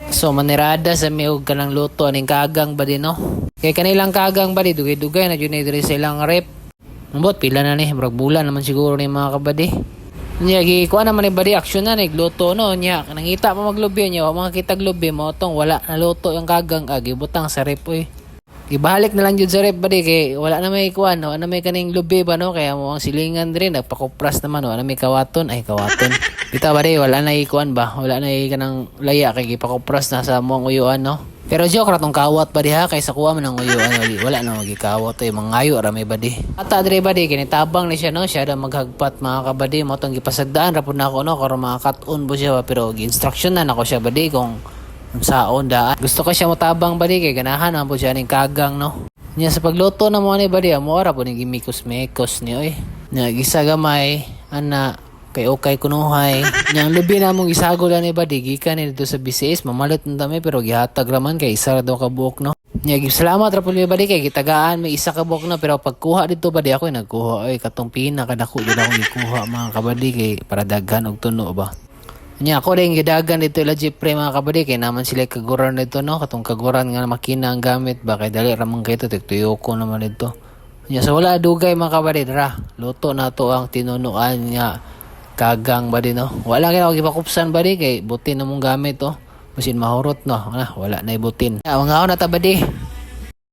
So manirada sa miog kanang luto aning kagang ba din no. Kay kanilang kagang ba di dugay-dugay na jud ni diri sa ilang rep. Mabot pila na ni murag bulan naman siguro ni mga kabady. Nya gi kuan naman ni badi aksyon na nagluto no nya nangita pa maglubi nya wa mga kitag lubi mo tong wala na luto yung kagang agi butang sa rep oy. Gibalik na lang jud sa rep badi kay wala na may kuan no na may kaning lubi ba no kaya mo ang silingan diri nagpakupras naman wala na may kawaton ay kawaton. Kita ba di wala na ikuan ba wala na kanang laya kay gipakupras na sa mo ang uyuan no. Pero joke ra tong kawat ba diha kay sa kuha man ang uyuan wala na magikawat oy mangayo ra may badi. Ata diri badi kini tabang ni siya no siya da maghagpat mga kabadi mo tong gipasagdaan ra pud nako no karon makakat-on po siya ba pero gi-instruction na nako siya badi kung saon daan. Gusto ko siya motabang badi kay ganahan man po siya ning kagang no. Nya sa pagluto na mo ni badi amo ra po ni gimikos-mekos ni oy. Nya gisa gamay ana kay okay kunuhay. Nya lubi na mong isagol ni badi gikan ni dito sa BCS mamalit na dami pero gihatag raman kay isa ra daw ka buok no. Nya salamat ra pud ni badi kay gitagaan may isa ka buok na pero pagkuha dito badi ako nagkuha oy katong pinakadako jud ako gikuha mga kabadi kay para daghan og tuno ba. Nya ako rin gidagan dito ila jeepre mga kabady kay naman sila kaguran dito no katong kaguran nga makina ang gamit ba kay dali ramang kay ito tigtuyo ko naman dito. Nya sa wala dugay mga kabady dra luto na to ang tinunuan nya kagang ba no wala kay gipakupsan ba kay butin na mong gamit to masin mahurot no wala na ibutin. Mga ako na ta badi.